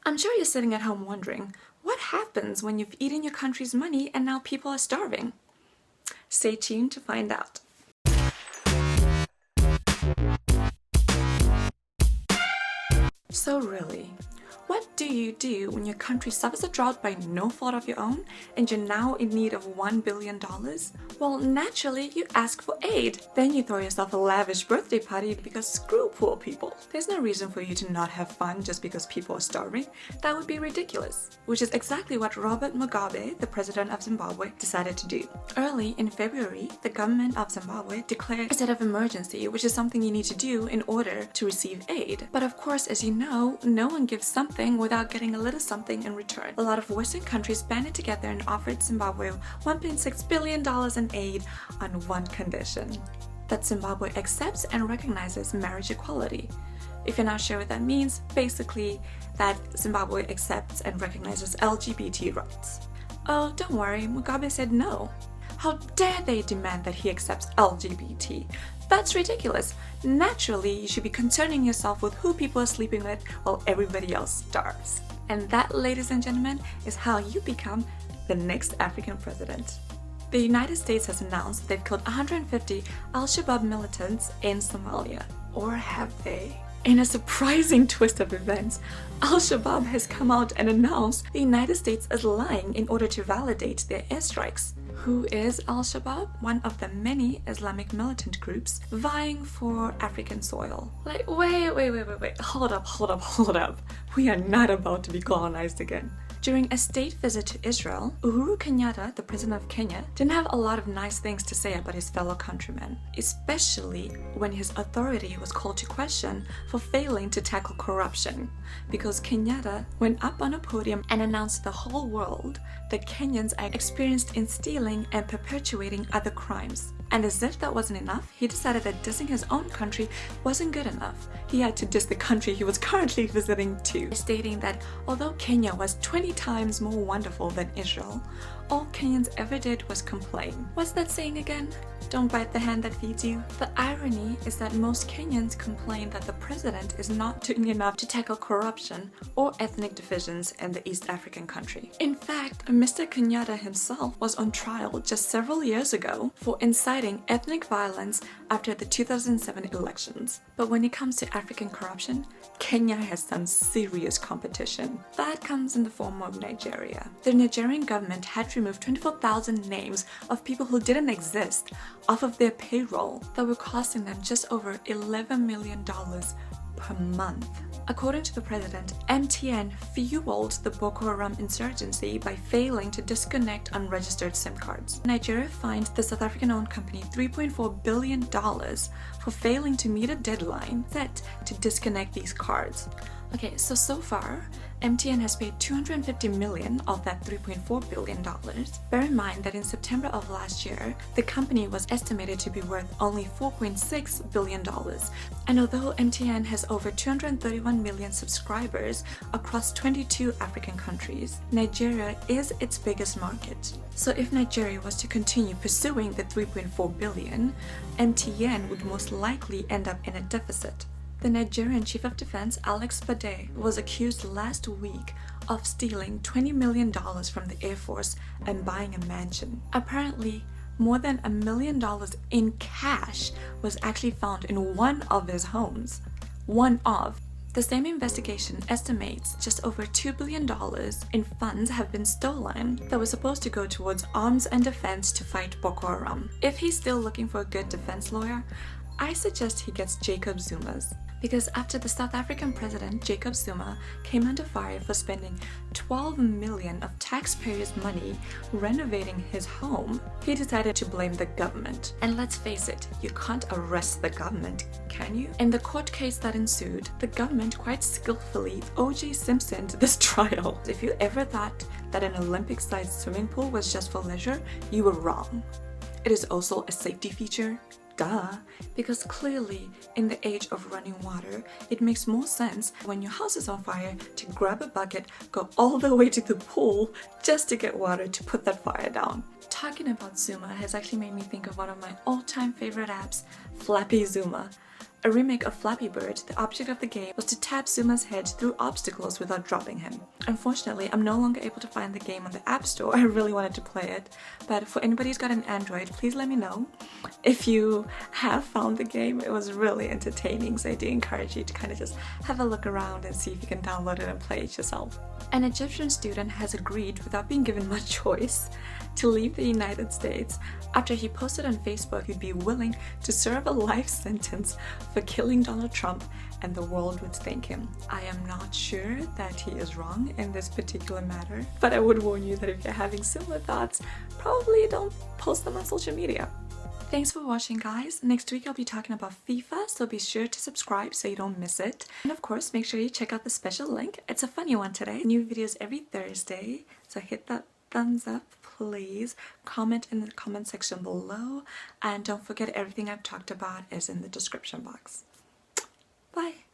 I'm sure you're sitting at home wondering, what happens when you've eaten your country's money and now people are starving? Stay tuned to find out. So really, what do you do when your country suffers a drought by no fault of your own and you're now in need of $1 billion? Well, naturally, you ask for aid. Then you throw yourself a lavish birthday party because screw poor people. There's no reason for you to not have fun just because people are starving. That would be ridiculous. Which is exactly what Robert Mugabe, the president of Zimbabwe, decided to do. Early in February, the government of Zimbabwe declared a state of emergency, which is something you need to do in order to receive aid. But of course, as you know, no one gives something without getting a little something in return. A lot of Western countries banded together and offered Zimbabwe $1.6 billion in aid on one condition: that Zimbabwe accepts and recognizes marriage equality. If you're not sure what that means, basically that Zimbabwe accepts and recognizes LGBT rights. Oh, don't worry, Mugabe said no. How dare they demand that he accepts LGBT? That's ridiculous. Naturally, you should be concerning yourself with who people are sleeping with while everybody else starves. And that, ladies and gentlemen, is how you become the next African president. The United States has announced they've killed 150 Al-shabab militants in Somalia. Or have they? In a surprising twist of events, Al-shabab has come out and announced the United States is lying in order to validate their airstrikes. Who is Al-shabab? One of the many Islamic militant groups vying for African soil. Like, wait, hold up. We are not about to be colonized again. During a state visit to Israel, Uhuru Kenyatta, the president of Kenya, didn't have a lot of nice things to say about his fellow countrymen, especially when his authority was called to question for failing to tackle corruption, because Kenyatta went up on a podium and announced to the whole world that Kenyans are experienced in stealing and perpetuating other crimes. And as if that wasn't enough, he decided that dissing his own country wasn't good enough. He had to diss the country he was currently visiting too, stating that although Kenya was 20 times more wonderful than Israel, all Kenyans ever did was complain. What's that saying again? Don't bite the hand that feeds you. The irony is that most Kenyans complain that the president is not doing enough to tackle corruption or ethnic divisions in the East African country. In fact, Mr. Kenyatta himself was on trial just several years ago for inciting ethnic violence after the 2007 elections. But when it comes to African corruption, Kenya has some serious competition. That comes in the form of Nigeria. The Nigerian government had removed 24,000 names of people who didn't exist off of their payroll that were costing them just over $11 million per month. According to the president, MTN fueled the Boko Haram insurgency by failing to disconnect unregistered SIM cards. Nigeria fined the South African-owned company $3.4 billion for failing to meet a deadline set to disconnect these cards. Okay, so far, MTN has paid $250 million of that $3.4 billion. Bear in mind that in September of last year, the company was estimated to be worth only $4.6 billion. And although MTN has over 231 million subscribers across 22 African countries, Nigeria is its biggest market. So if Nigeria was to continue pursuing the $3.4 billion, MTN would most likely end up in a deficit. The Nigerian Chief of Defense, Alex Bade, was accused last week of stealing $20 million from the Air Force and buying a mansion. Apparently, more than $1 million in cash was actually found in one of his homes. One of. The same investigation estimates just over $2 billion in funds have been stolen that were supposed to go towards arms and defense to fight Boko Haram. If he's still looking for a good defense lawyer, I suggest he gets Jacob Zuma's. Because after the South African president, Jacob Zuma, came under fire for spending $12 million of taxpayers' money renovating his home, he decided to blame the government. And let's face it, you can't arrest the government, can you? In the court case that ensued, the government quite skillfully O.J. Simpsoned this trial. If you ever thought that an Olympic-sized swimming pool was just for leisure, you were wrong. It is also a safety feature. Duh, because clearly in the age of running water, it makes more sense when your house is on fire to grab a bucket, go all the way to the pool just to get water to put that fire down. Talking about Zuma has actually made me think of one of my all-time favorite apps, Flappy Zuma. A remake of Flappy Bird, the object of the game was to tap Zuma's head through obstacles without dropping him. Unfortunately, I'm no longer able to find the game on the App Store. I really wanted to play it, but for anybody who's got an Android, please let me know. If you have found the game, it was really entertaining, so I do encourage you to kind of just have a look around and see if you can download it and play it yourself. An Egyptian student has agreed, without being given much choice, to leave the United States after he posted on Facebook he'd be willing to serve a life sentence for killing Donald Trump and the world would thank him. I am not sure that he is wrong in this particular matter, but I would warn you that if you're having similar thoughts, probably don't post them on social media. Thanks for watching, guys. Next week I'll be talking about FIFA, so be sure to subscribe so you don't miss it. And of course, make sure you check out the special link. It's a funny one today. New videos every Thursday, so hit that thumbs up, please. Comment in the comment section below, and don't forget everything I've talked about is in the description box. Bye!